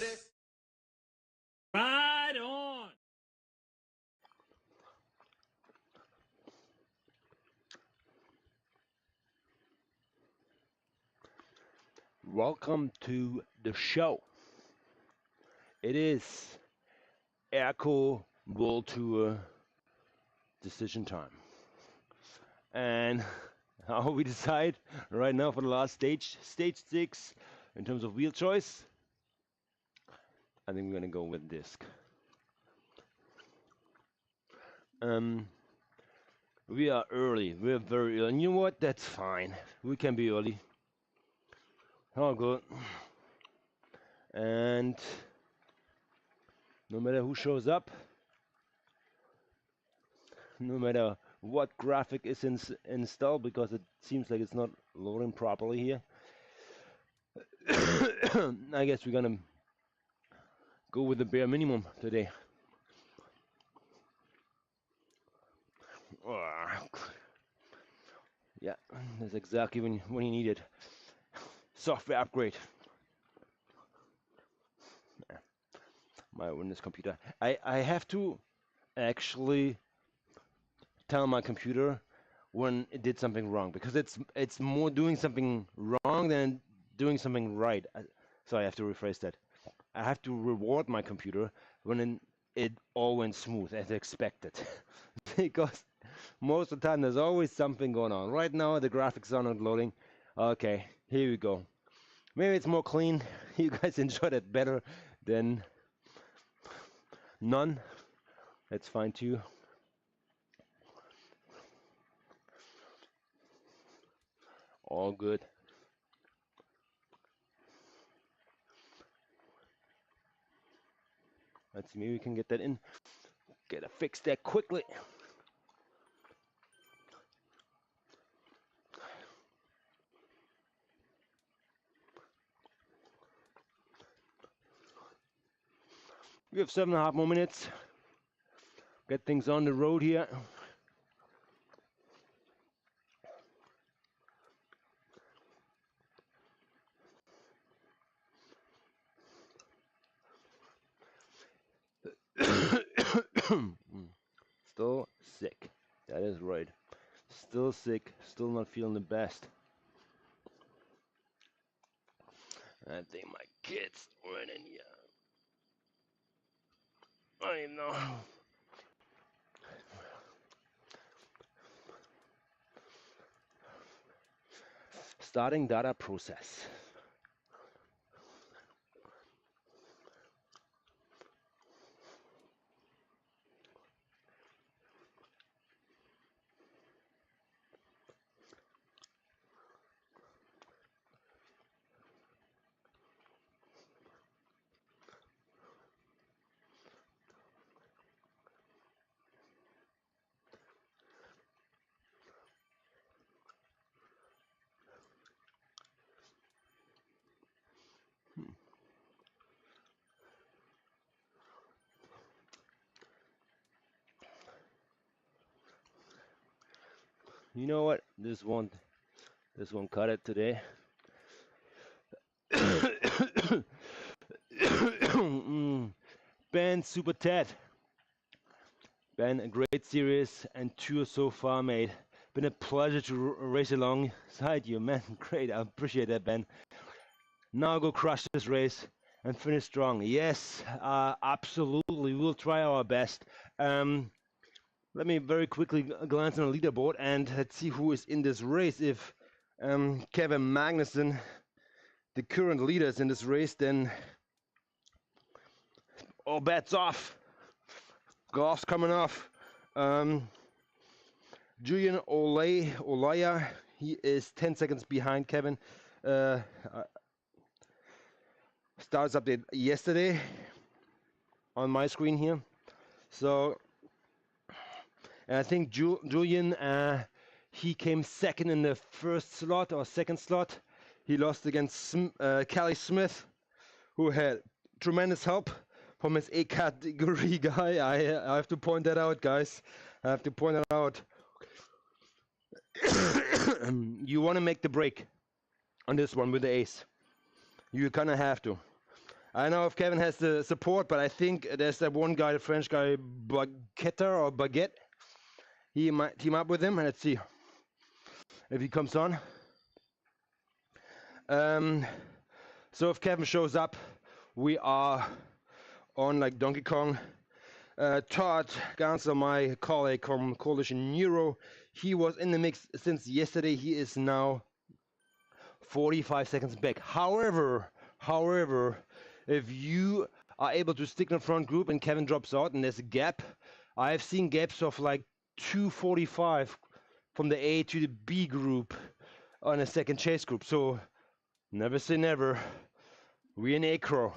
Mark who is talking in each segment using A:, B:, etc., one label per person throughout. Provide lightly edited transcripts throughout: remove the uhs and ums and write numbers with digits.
A: this.
B: Right on.
C: Welcome to the show. It is ECRO World Tour decision time. And how we decide right now for the last stage 6, in terms of wheel choice, I think we're going to go with disc. We are early. We're very early. And you know what? That's fine. We can be early. Oh, good. And no matter who shows up, no matter what graphic is installed, because it seems like it's not loading properly here, I guess we're gonna go with the bare minimum today. Yeah, that's exactly when you need it. Software upgrade. My Windows computer. I have to actually tell my computer when it did something wrong, because it's more doing something wrong than doing something right. So I have to rephrase that. I have to reward my computer when it all went smooth as expected. Because most of the time there's always something going on. Right now the graphics are not loading. Okay, here we go. Maybe it's more clean. You guys enjoyed it better than none. That's fine too. All good. Let's see, maybe we can get that in. Gotta fix that quickly. We have 7.5 more minutes. Get things on the road here. Still sick. That is right. Still sick. Still not feeling the best. I think my kids were in here. I know. Starting data process. You know what? This won't cut it today. Ben, Super Ted. Ben, a great series and tour so far, mate. Been a pleasure to race alongside you, man. Great, I appreciate that, Ben. Now go crush this race and finish strong. Yes, absolutely. We'll try our best. Let me very quickly glance on the leaderboard and let's see who is in this race. If Kevin Magnussen, the current leaders in this race, then all bets off. Gloves coming off. Julian Olaya, he is 10 seconds behind Kevin. Starts update yesterday on my screen here. So, and I think Julian, he came second in the first slot or second slot. He lost against Kelly Smith, who had tremendous help from his A category guy. I have to point that out, guys. I have to point that out. You want to make the break on this one with the ace. You kind of have to. I don't know if Kevin has the support, but I think there's that one guy, the French guy, Baguette or Baguette. He might team up with him, and let's see if he comes on. So if Kevin shows up, we are on like Donkey Kong. Todd Gansler, my colleague from Coalition Neuro, he was in the mix since yesterday. He is now 45 seconds back. However, if you are able to stick in the front group and Kevin drops out and there's a gap, I've seen gaps of like 2:45 from the A to the B group on a second chase group. So never say never. We're in ECRO.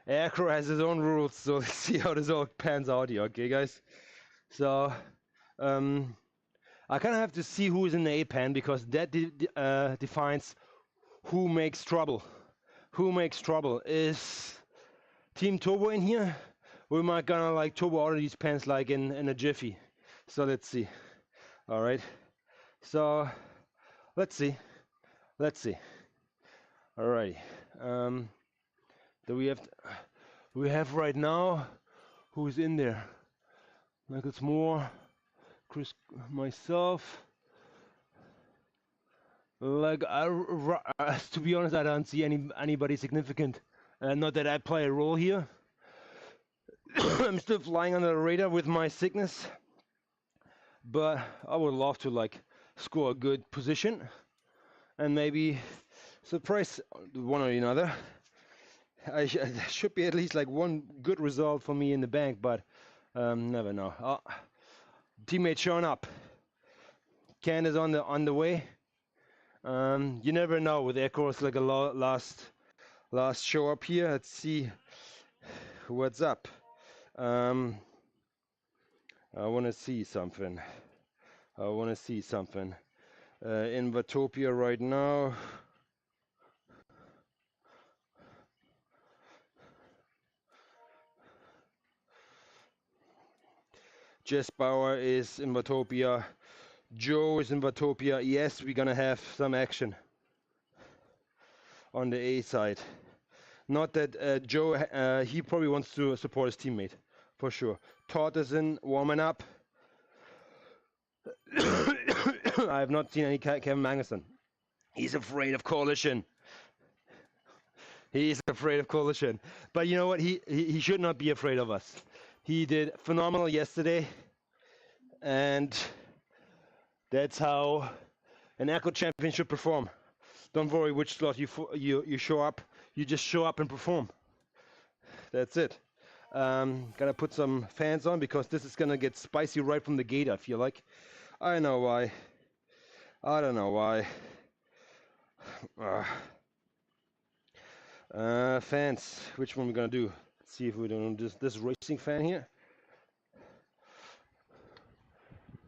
C: ECRO has his own rules, so let's see how this all pans out here, okay, guys? So I kind of have to see who is in the A pan because that defines who makes trouble. Who makes trouble? Is Team Turbo in here? Or am I gonna like turbo out of these pants like in a jiffy? So let's see. All right. So let's see. All right. Do we have right now who's in there? Like it's more Chris, myself. Like to be honest, I don't see anybody significant. Not that I play a role here. I'm still flying under the radar with my sickness, but I would love to like score a good position and maybe surprise one or another. There should be at least like one good result for me in the bank, but never know. Teammate showing up. Ken is on the way. You never know with ECRO. It's like a last show up here. Let's see what's up. I want to see something. In Watopia right now. Jess Bauer is in Watopia. Joe is in Watopia. Yes, we're gonna have some action on the A side. Not that Joe, he probably wants to support his teammate, for sure. Todd is in, warming up. I have not seen any Kevin Magnuson. He's afraid of Coalition. He's afraid of Coalition. But you know what? He should not be afraid of us. He did phenomenal yesterday. And that's how an ECRO champion should perform. Don't worry which slot you show up. You just show up and perform. That's it. Gotta put some fans on because this is gonna get spicy right from the gate, I feel like. I know why. I don't know why. Fans, which one we're gonna do? Let's see if we don't do this racing fan here.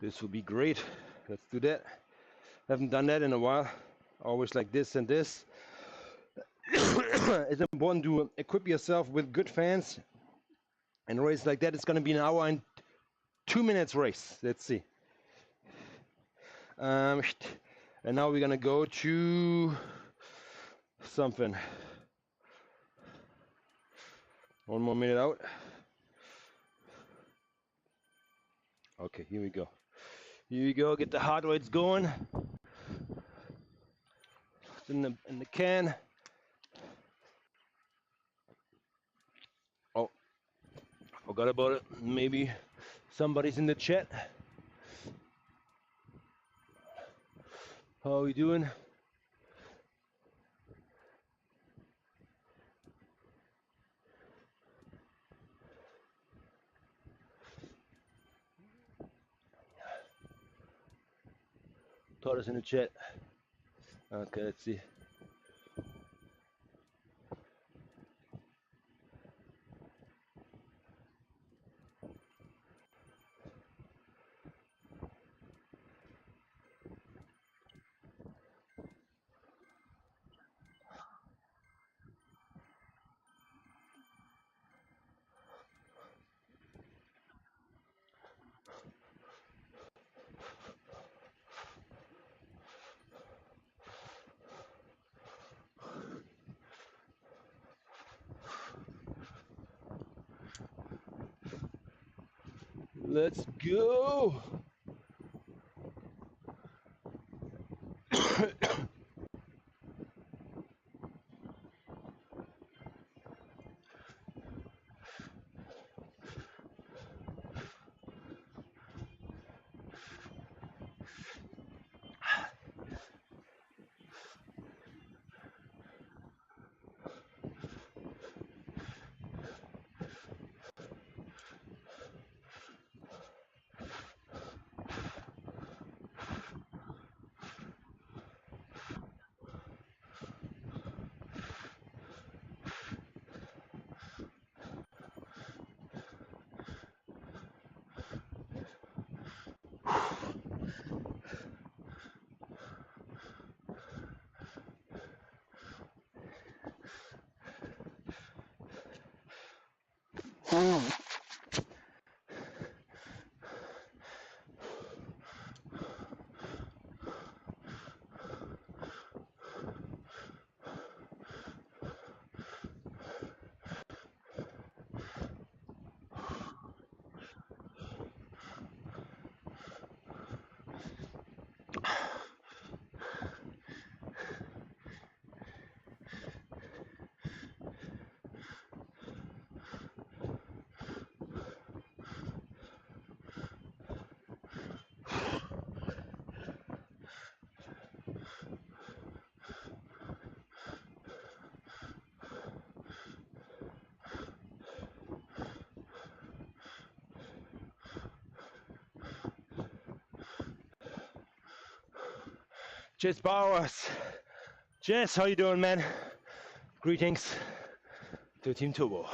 C: This will be great. Let's do that. Haven't done that in a while. Always like this and this. It's important to equip yourself with good fans and race like that. It's going to be an hour and 2 minutes race. Let's see. And now we're going to go to something. One more minute out. Okay, here we go. Here we go. Get the heart rates going. It's in the can. Oh, forgot about it. Maybe somebody's in the chat. How are we doing? Todd is in the chat. Okay, let's see. Let's go. Jess Bowers. Jess, how you doing, man? Greetings to Team Turbo.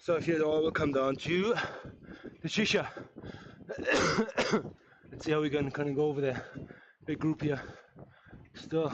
C: So I feel it all will come down to the shisha. Let's see how we're gonna kind of go over the big group here. Still.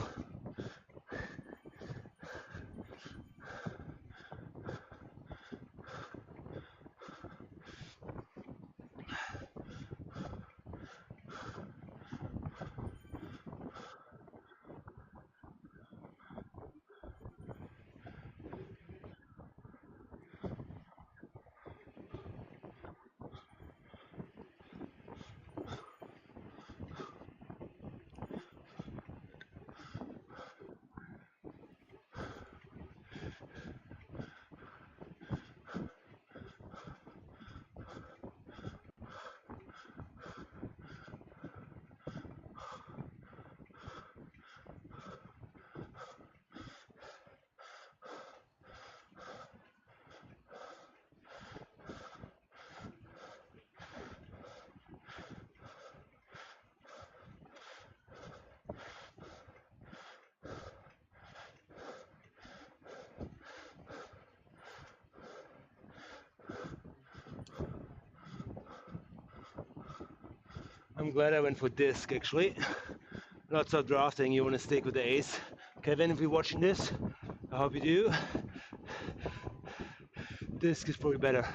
C: I'm glad I went for disc actually. Lots of drafting, you want to stick with the ace. Kevin, if you're watching this, I hope you do. Disc is probably better.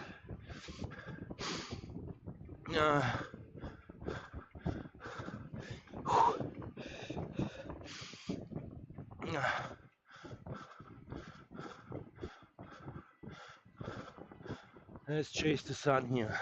C: Let's chase the sun here.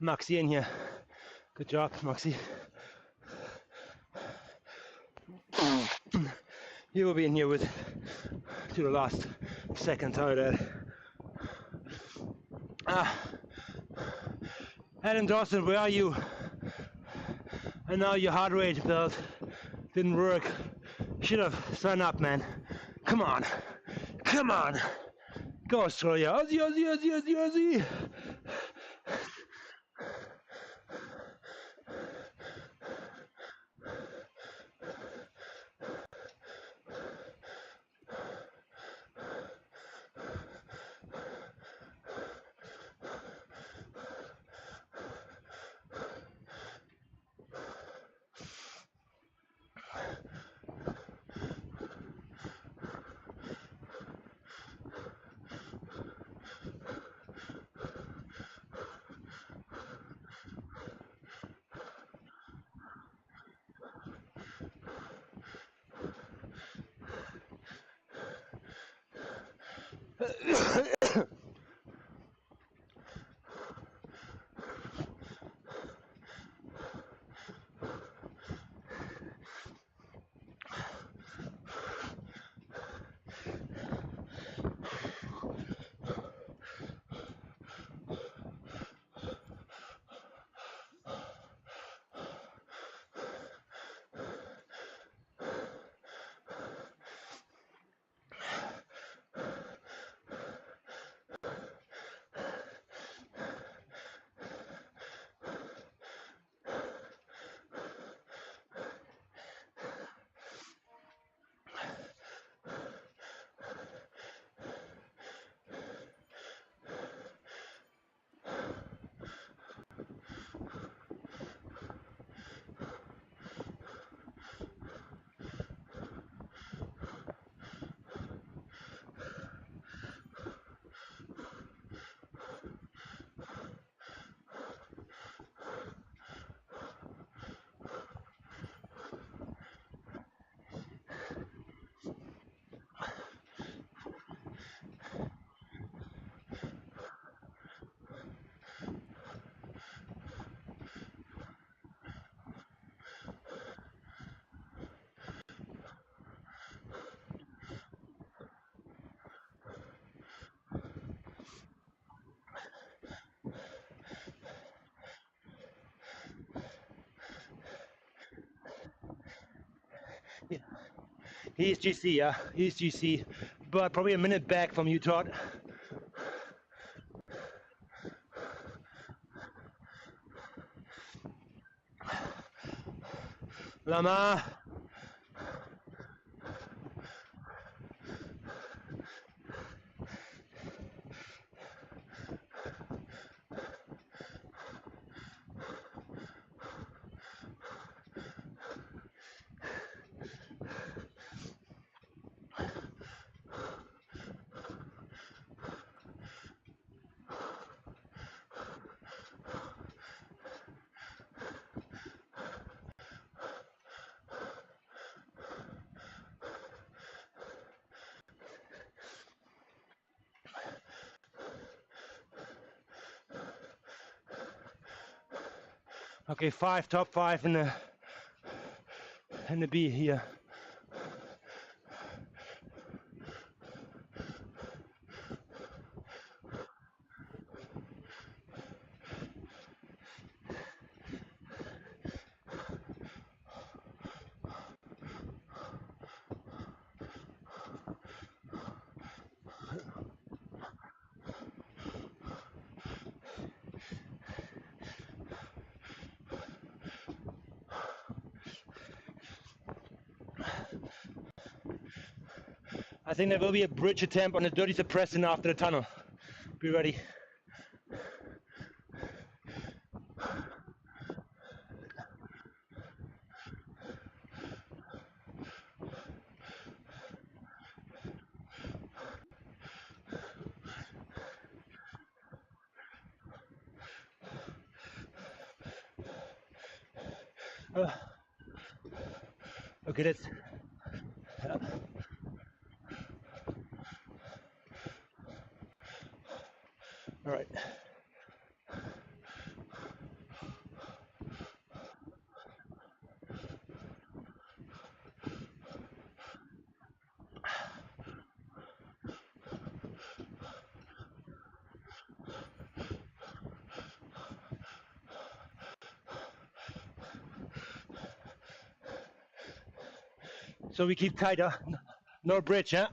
C: Maxi in here. Good job, Maxi. You will be in here with to the last second. How that? Adam Dawson, where are you? And now your heart rate belt didn't work. Should have signed up, man. Come on, come on. Go Australia, Aussie, Aussie, Aussie, Aussie, Aussie. He's GC, yeah, he's GC, but probably a minute back from you, Todd. Lama. Okay, top five in the B here. I think there will be a bridge attempt on the dirty suppressant after the tunnel. Be ready. Okay, that's all right. So we keep tight, huh? No bridge, huh?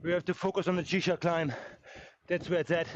C: We have to focus on the G-shot climb. That's where it's at.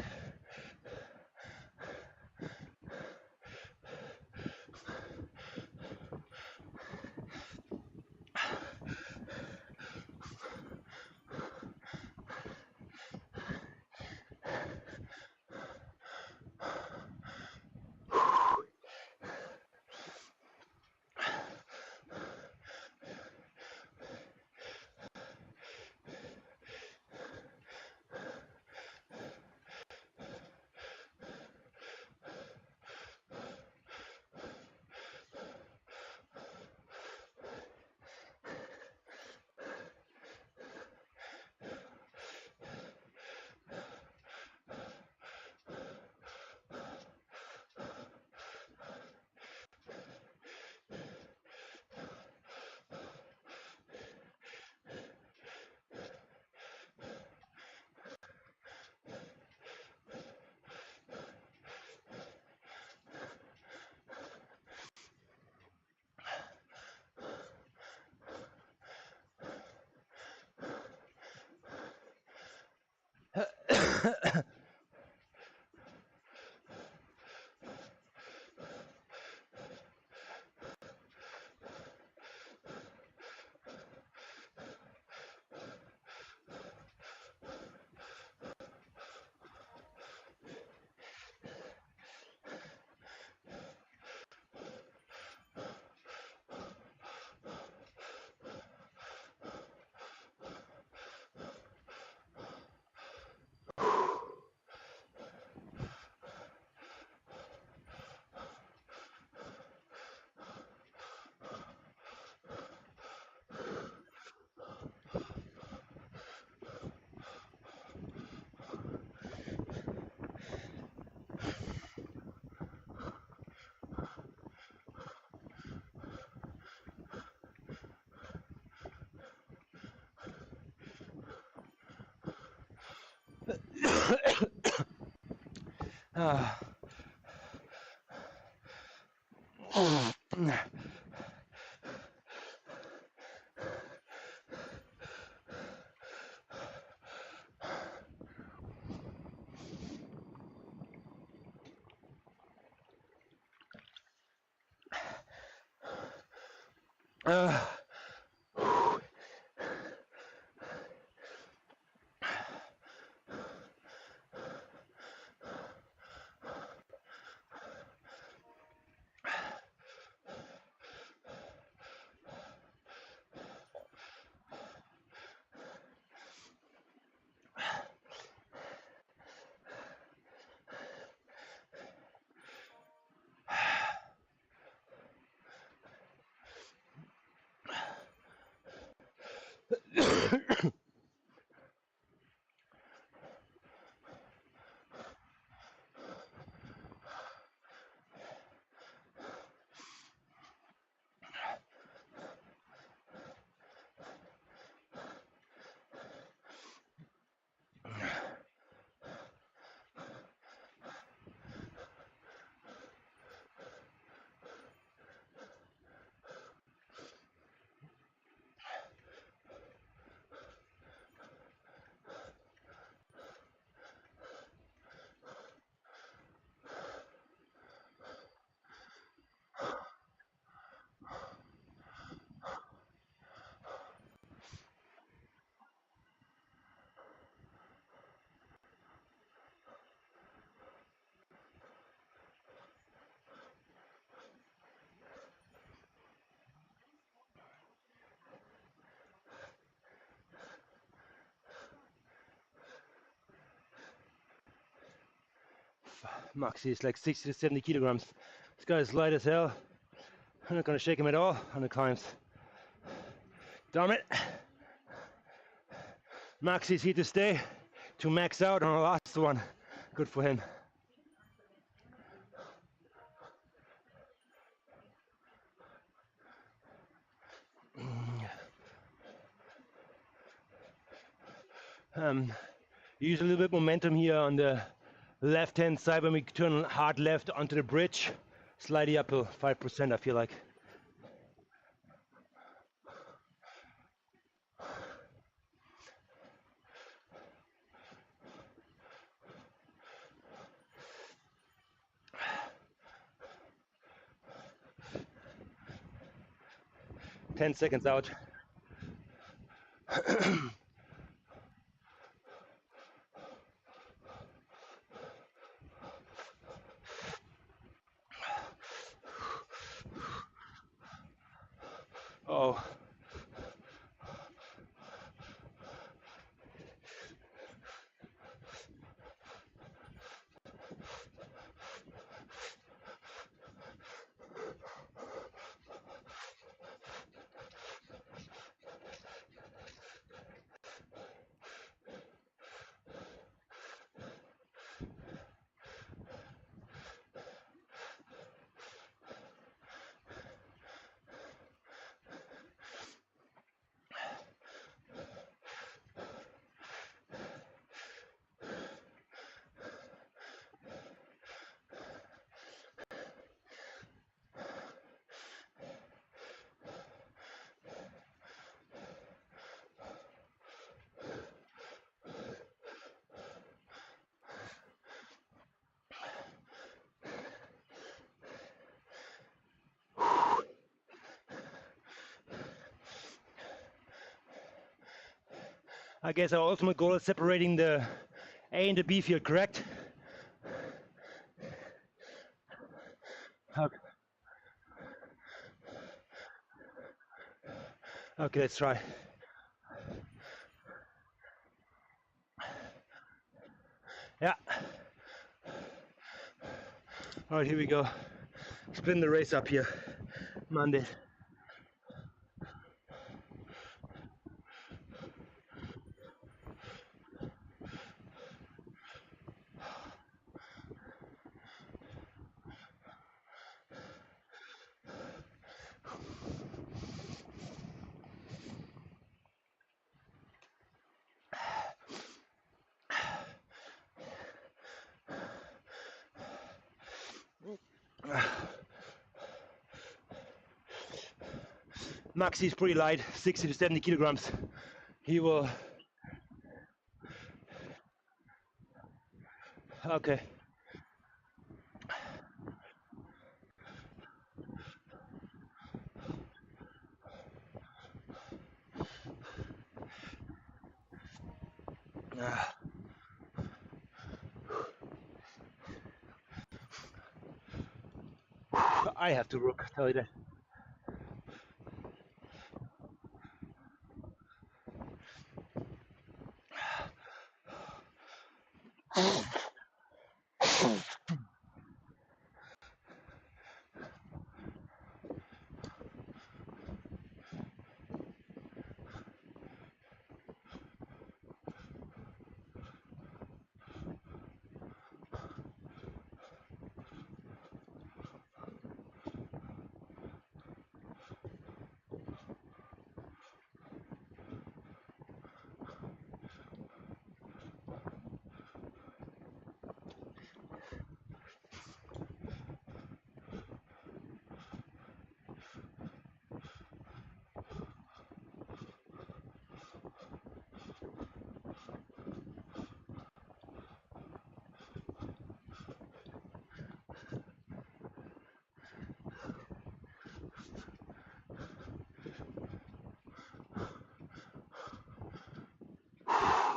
C: Ah. Maxi is like 60 to 70 kilograms. This guy is light as hell. I'm not gonna shake him at all on the climbs. Damn it. Maxi's here to stay, to max out on the last one. Good for him. Use a little bit momentum here on the left-hand side when we turn hard left onto the bridge. Slightly uphill, 5% I feel like. Ten seconds out. Oh. I guess our ultimate goal is separating the A and the B field, correct? Okay, okay, let's try. Yeah. All right, here we go. Splitting the race up here, Monday. Maxi's pretty light, 60 to 70 kilograms. He will. Okay. I have to rook, tell you that.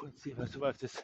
C: Let's see if I survive this.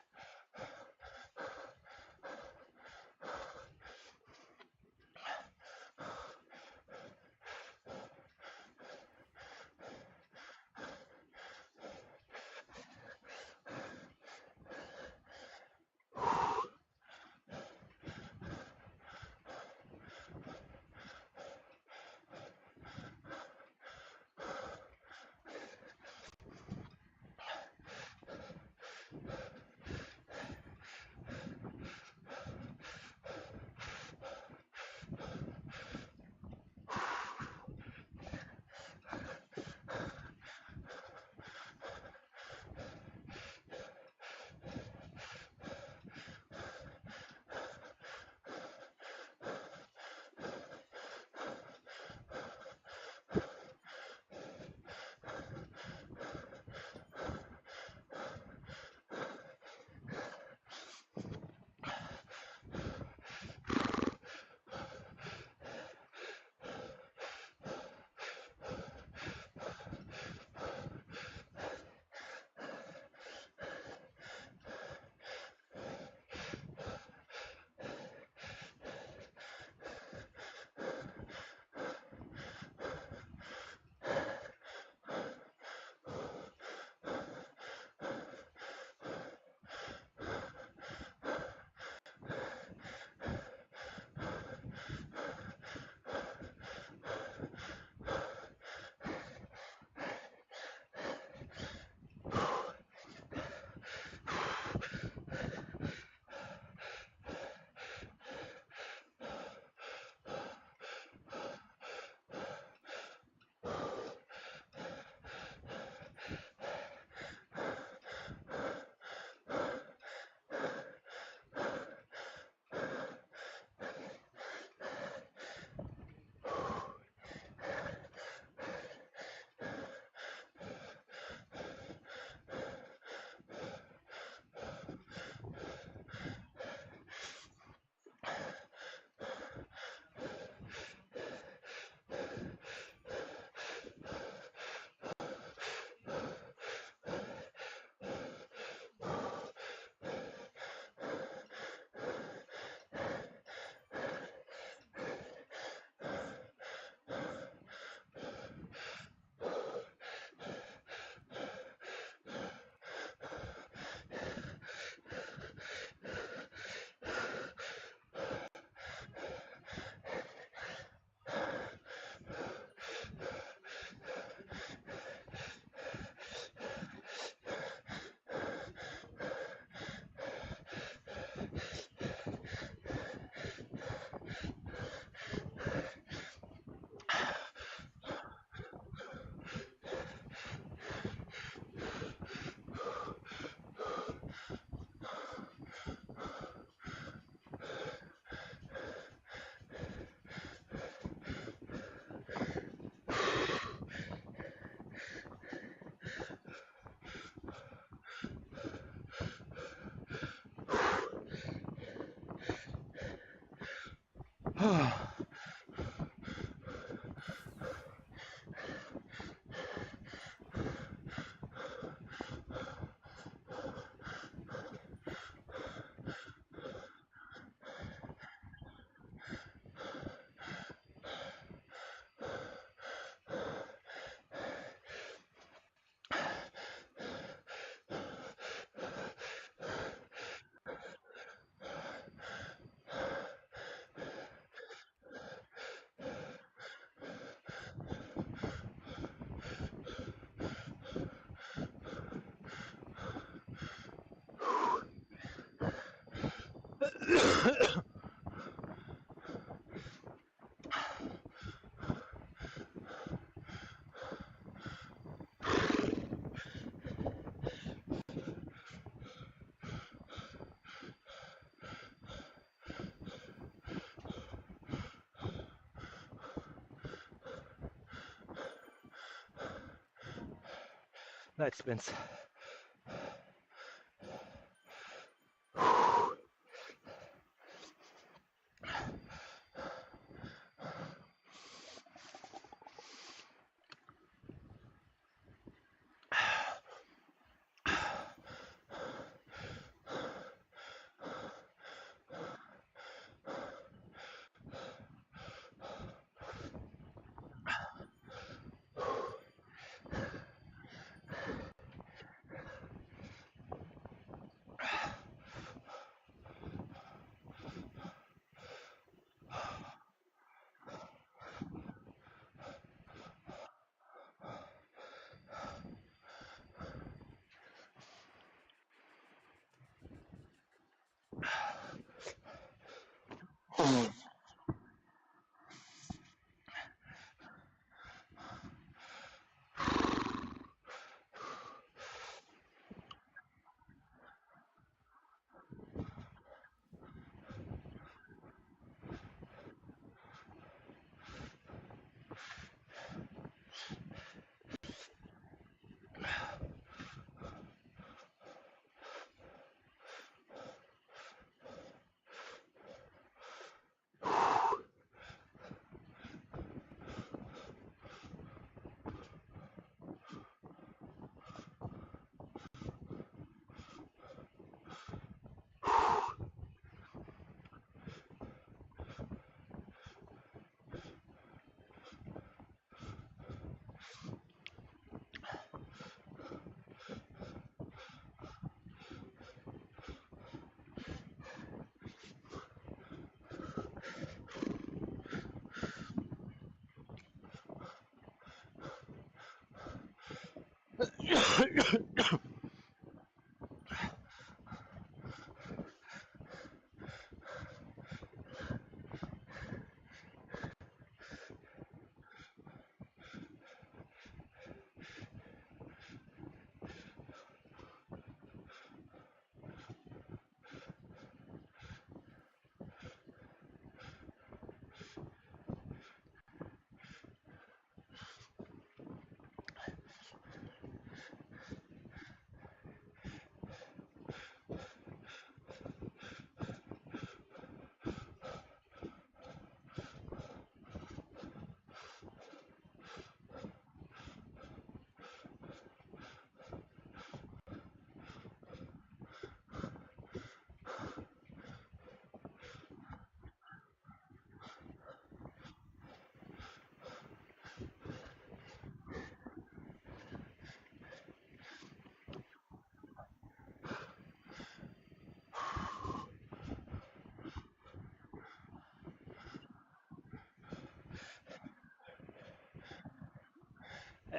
C: That spins.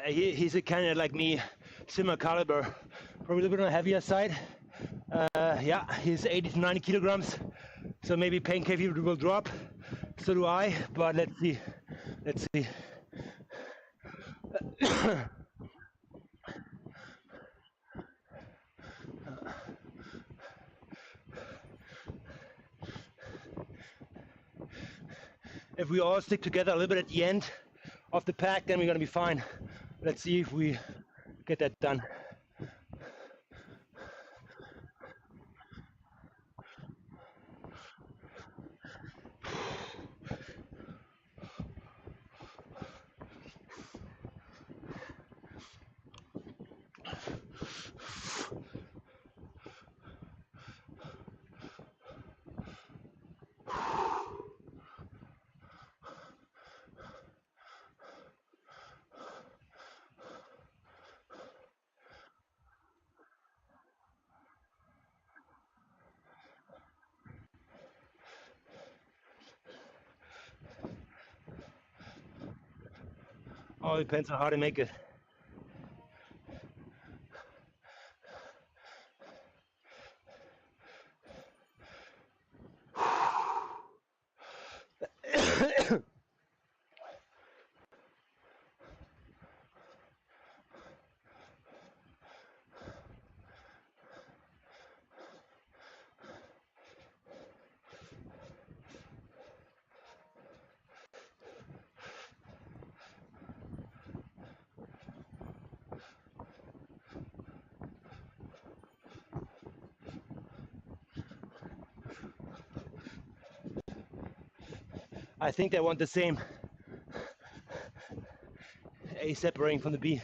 C: He's a kind of like me, similar caliber, probably a little bit on the heavier side. Yeah, he's 80 to 90 kilograms, so maybe pain KV will drop. So do I, but let's see. Let's see. If we all stick together a little bit at the end of the pack, then we're gonna be fine. Let's see if we get that done. All depends on how to make it. I think they want the same. A separating from the B.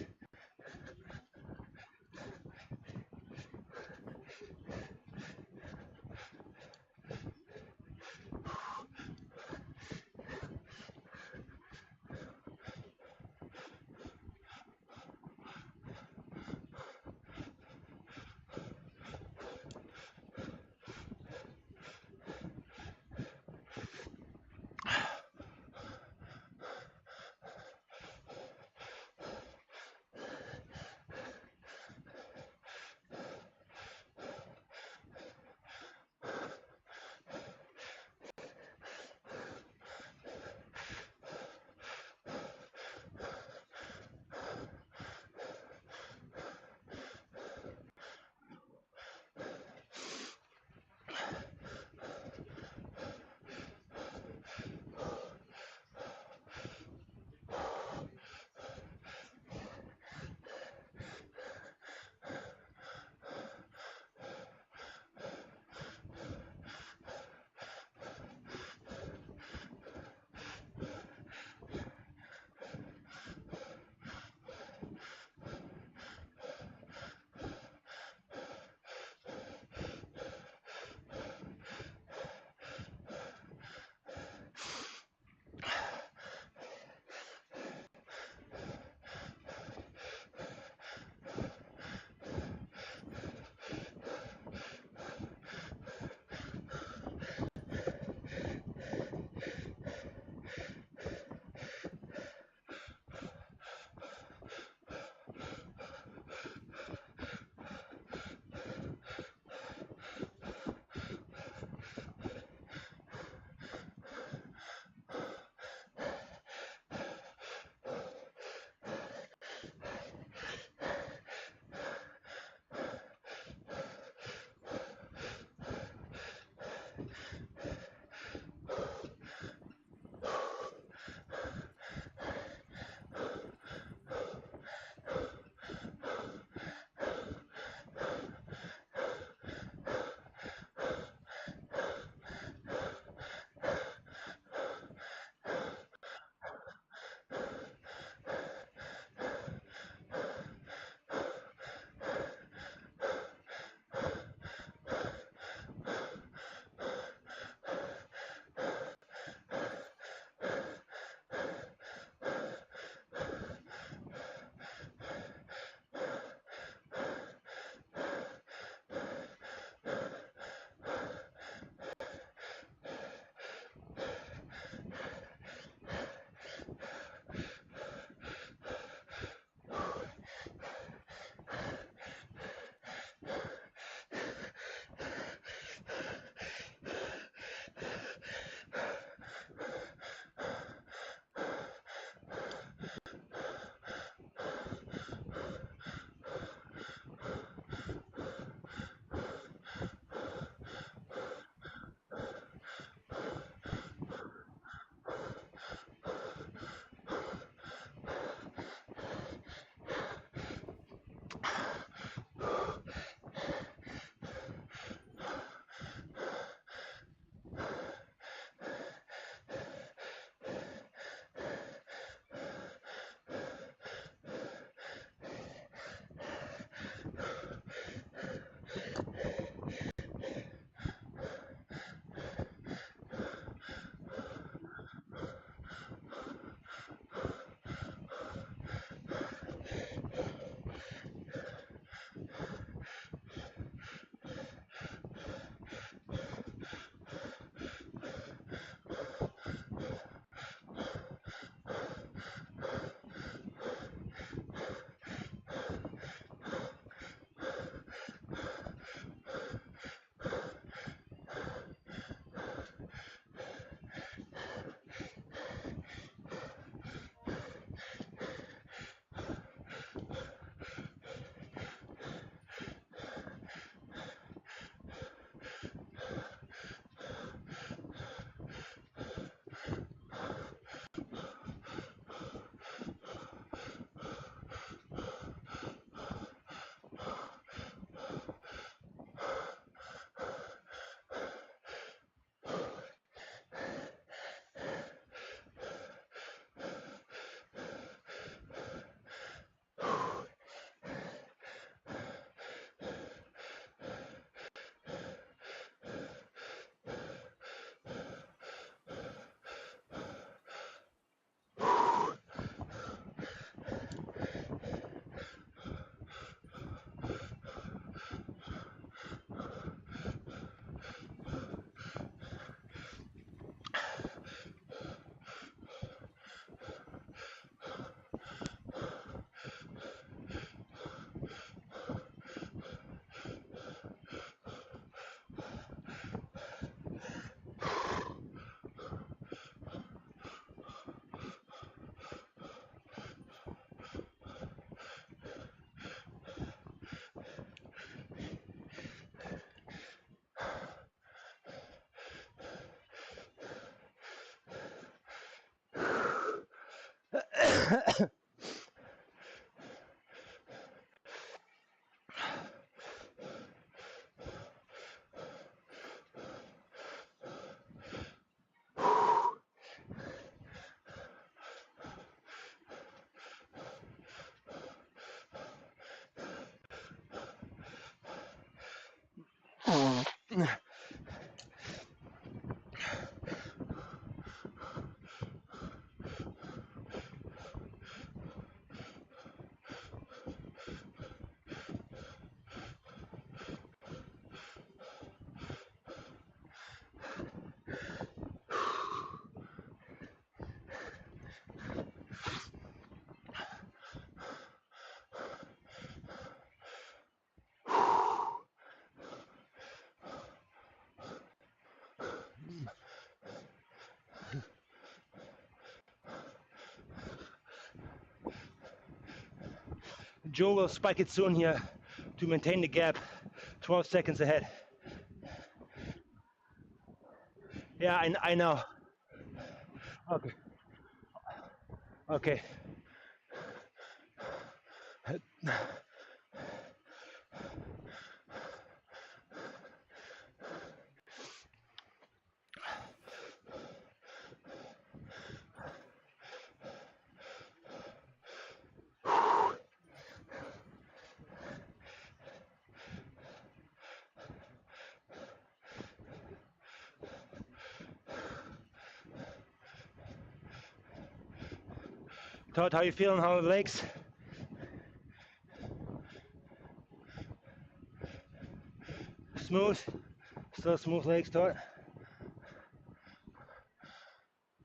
C: Joe will spike it soon here to maintain the gap 12 seconds ahead. Yeah, I know. Okay. Okay. Todd, how you feeling? How are the legs? Smooth? Still smooth legs, Todd?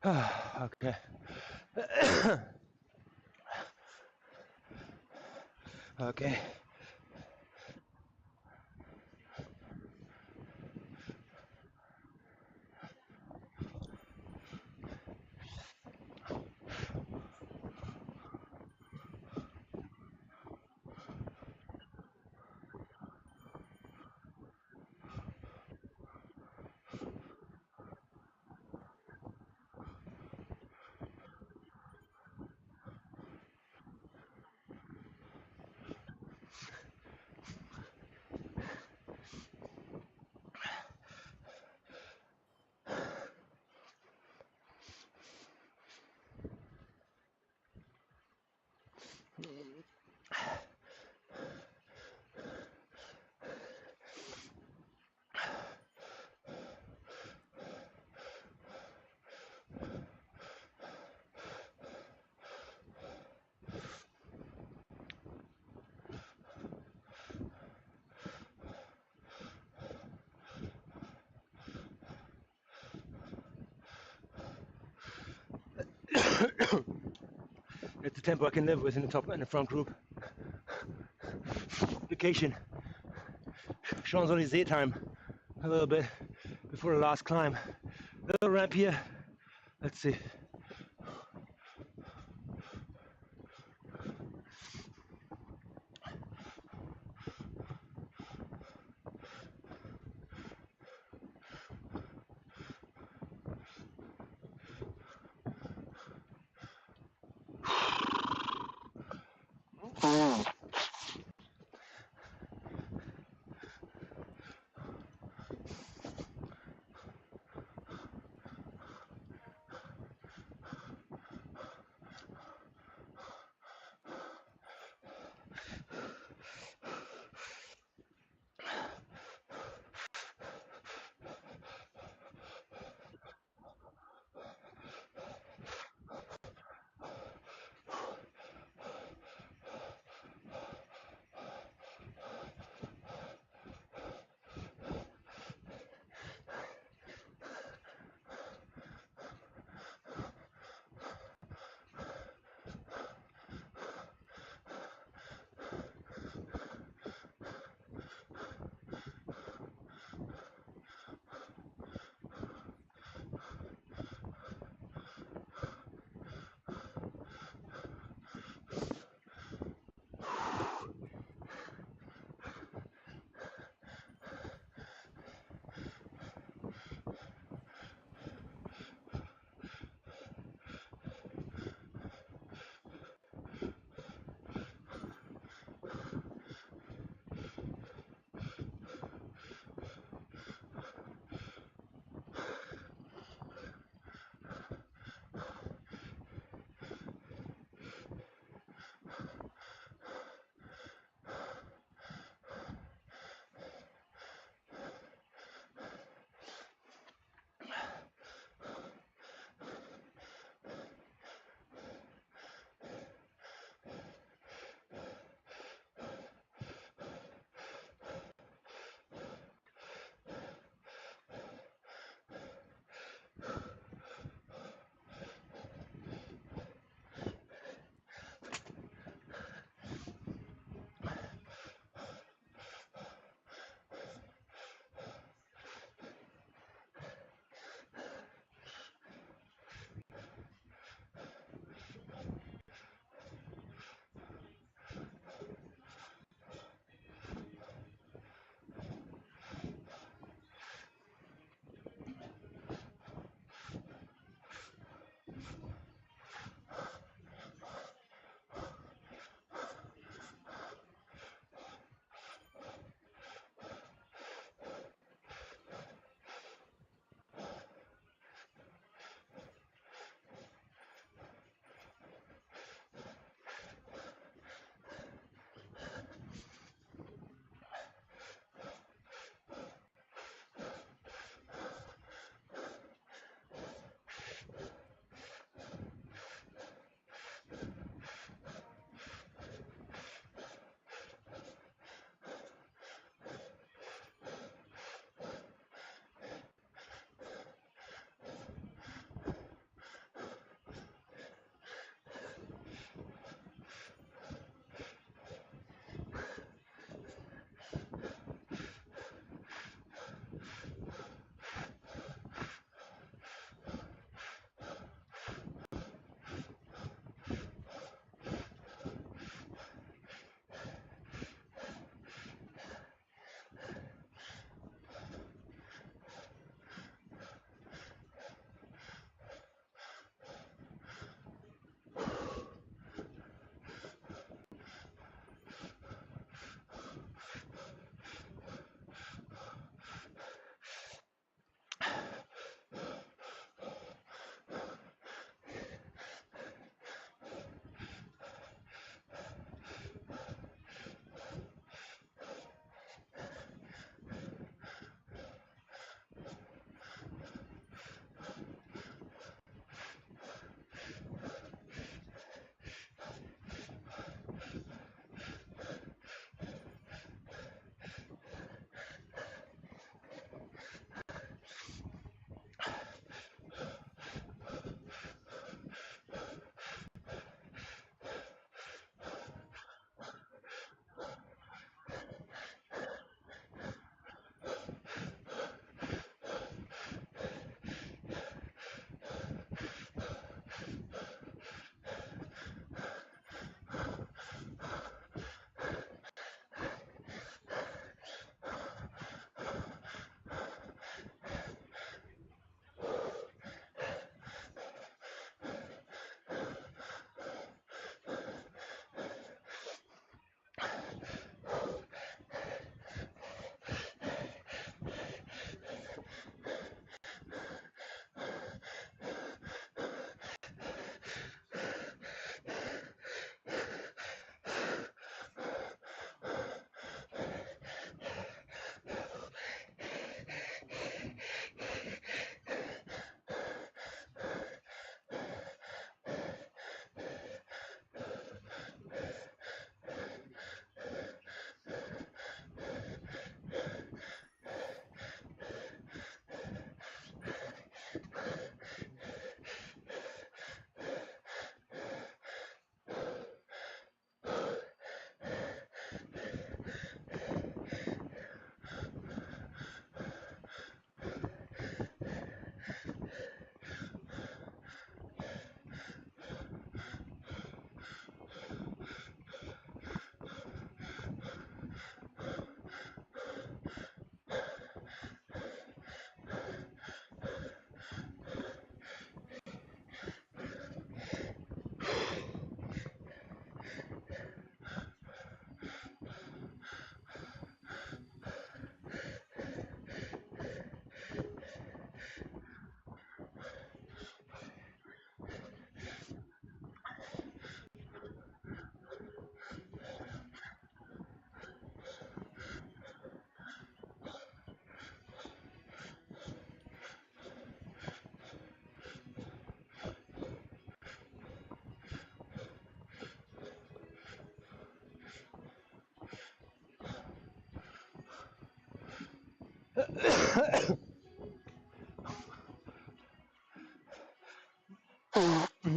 C: Okay. Okay. It's the tempo I can live with in the top and the front group. Vacation. Champs-Élysées time. A little bit before the last climb. Little ramp here. Let's see.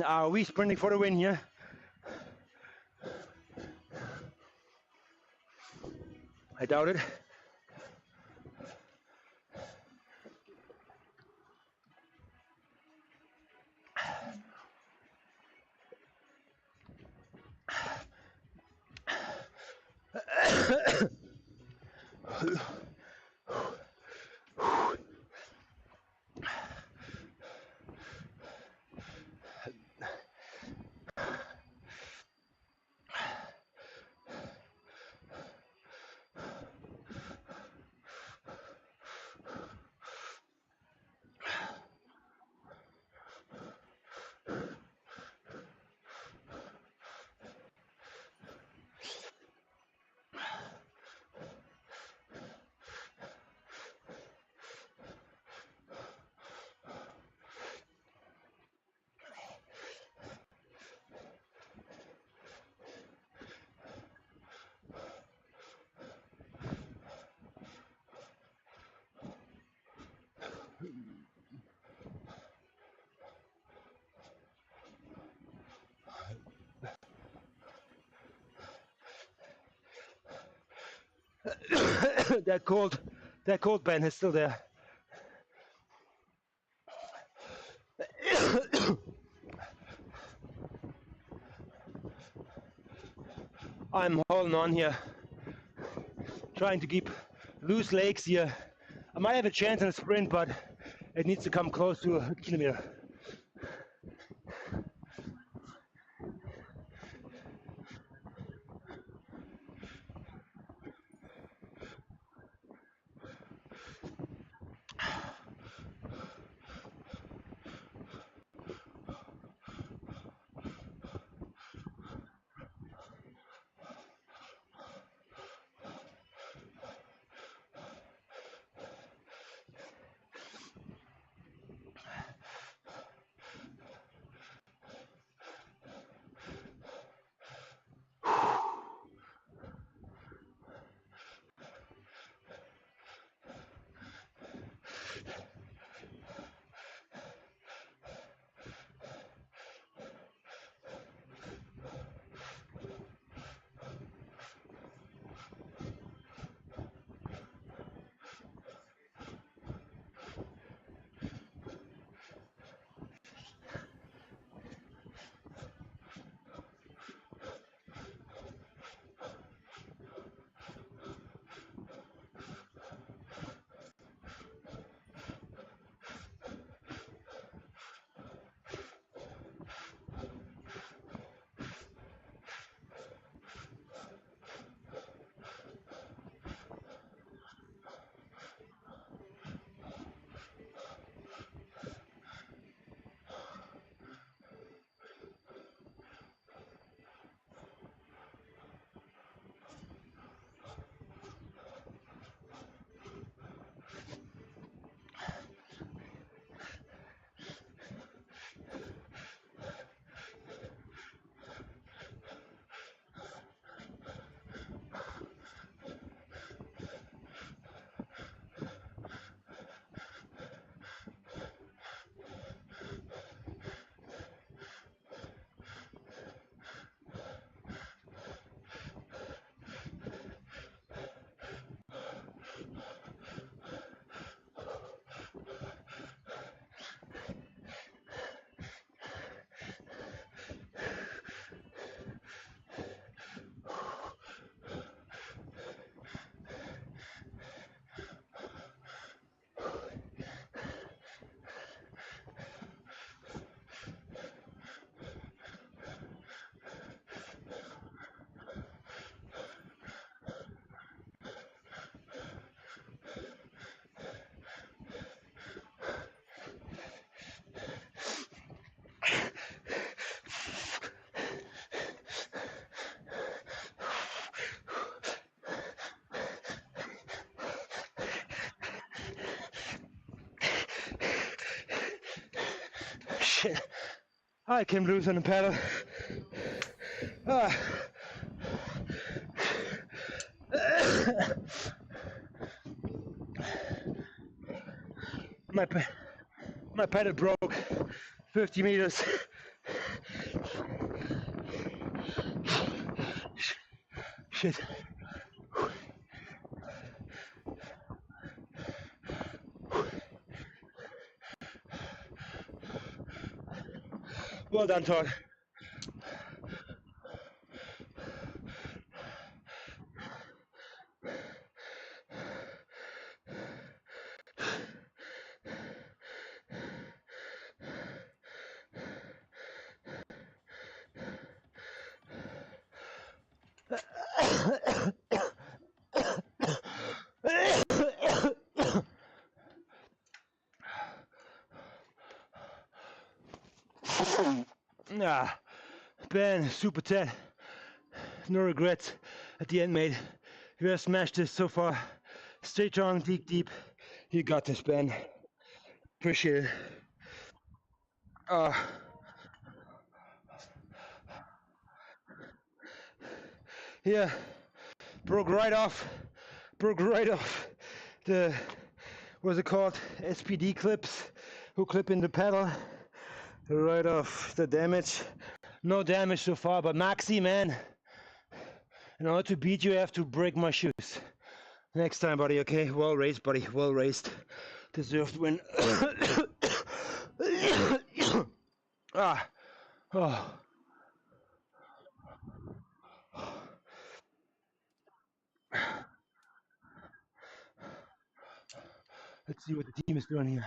C: Are we sprinting for the win here? I doubt it. that cold band is still there. I'm holding on here, trying to keep loose legs here. I might have a chance in a sprint, but it needs to come close to a kilometer. Shit. I came loose on the pedal. my pedal broke. 50 meters. Shit. Well done, Todd. Ben, super Ted. No regrets at the end, mate. You have smashed this so far. Stay strong, dig deep. You got this, Ben. Appreciate it. Yeah, broke right off the, what's it called, SPD clips, who clip in the pedal, right off the damage. No damage so far, but Maxi, man, in order to beat you, I have to break my shoes. Next time, buddy, okay? Well raced, buddy, well raced. Deserved win. Oh. Let's see what the team is doing here.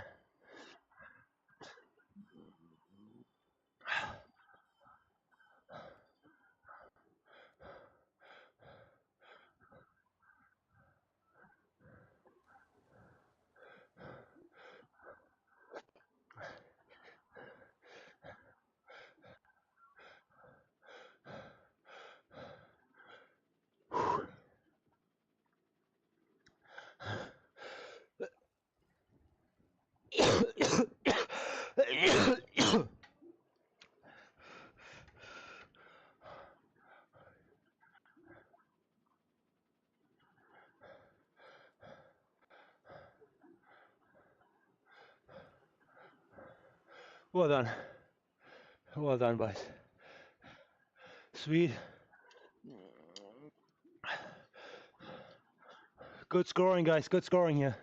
C: Well done. Well done, boys. Sweet. Good scoring, guys. Good scoring here.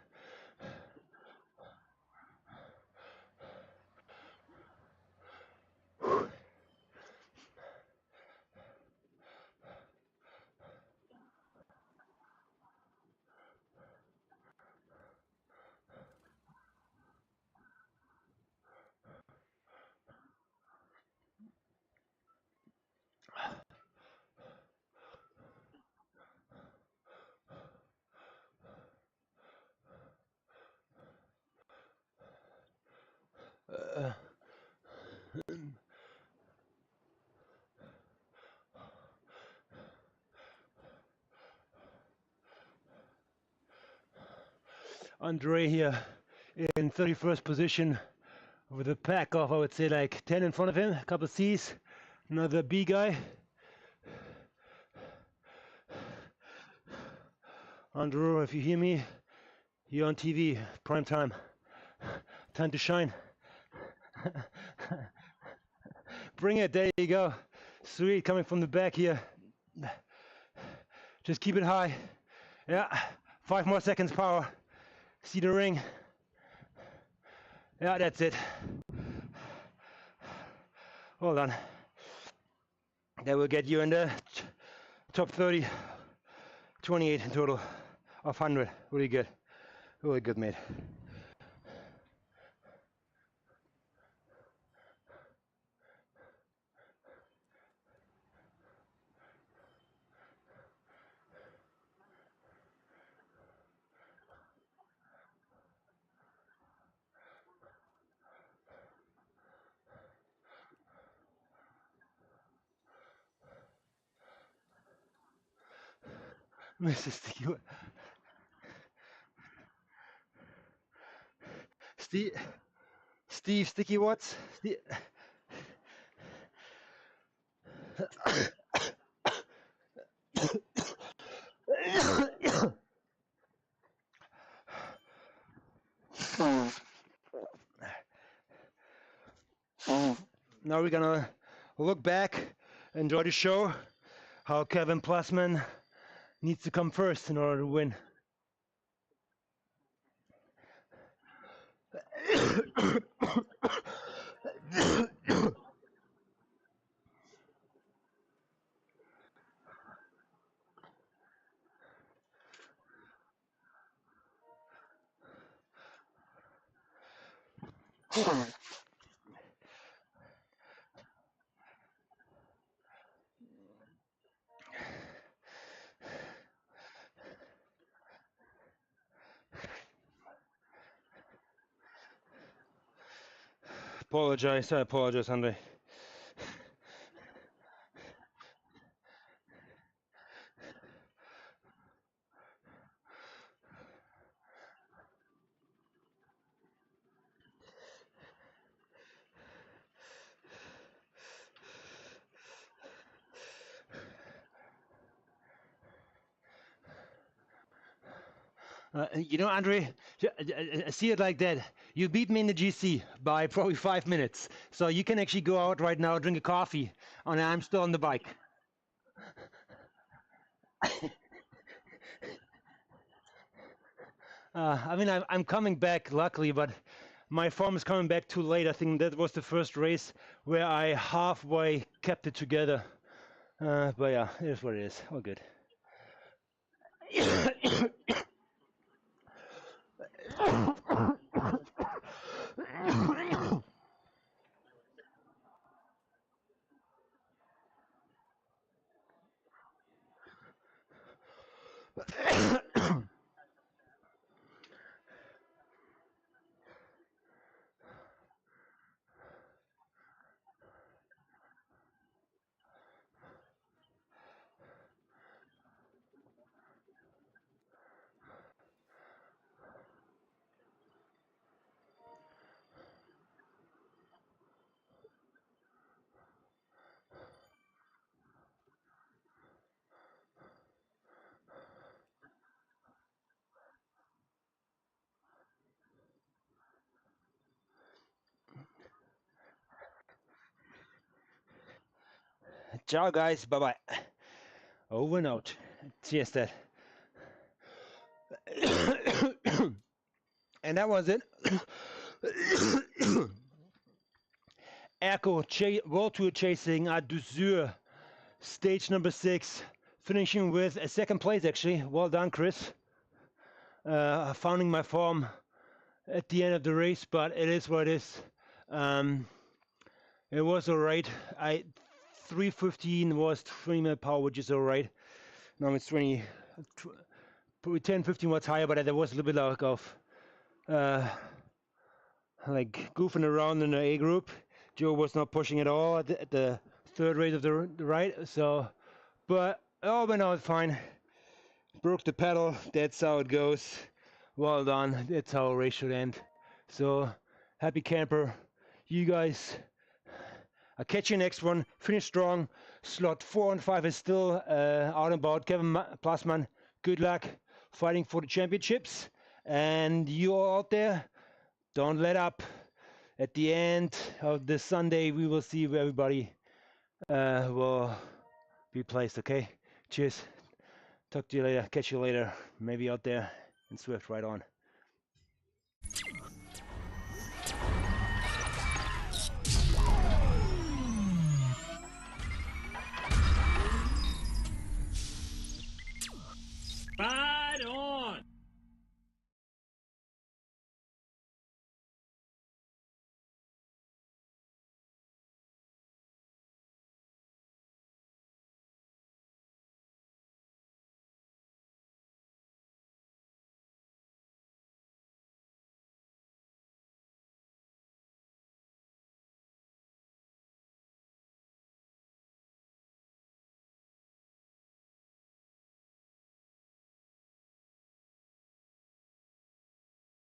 C: Andre here in 31st position with a pack of, I would say, like 10 in front of him, a couple of C's, another B guy. Andrew, if you hear me, you're on TV, prime time. Time to shine. Bring it, there you go. Sweet, coming from the back here. Just keep it high. Yeah, 5 more seconds power. See the ring. Yeah, that's it. Hold on. That will get you in the top 30. 28 in total of 100. Really good. Really good, mate. Mr. Steve Sticky Watts. now we're gonna look back, enjoy the show, how Kevin Plusman needs to come first in order to win. I apologize, Andre. You know, Andre, see it like that. You beat me in the GC by probably 5 minutes. So you can actually go out right now, drink a coffee, and I'm still on the bike. I mean, I'm coming back, luckily, but my form is coming back too late. I think that was the first race where I halfway kept it together. But yeah, it is what it is. All good. Ciao, guys. Bye bye. Over and out. Cheers, Dad. And that was it. ECRO World Tour chasing at Dusur, stage number 6, finishing with a second place actually. Well done, Chris. Finding my form at the end of the race, but it is what it is. It was alright. 3:15 was 3-minute power, which is alright. Now it's probably 10-15 watts higher, but there was a little bit of like goofing around in the A group. Joe was not pushing at all at the third race of the right. So, but all went out fine. Broke the pedal. That's how it goes. Well done. That's how a race should end. So, happy camper. You guys. I'll catch you next one. Finish strong. Slot 4 and 5 is still out and about. Kevin Plusman, good luck fighting for the championships. And you all out there, don't let up. At the end of this Sunday, we will see where everybody will be placed, okay? Cheers. Talk to you later. Catch you later. Maybe out there in Zwift. Right on.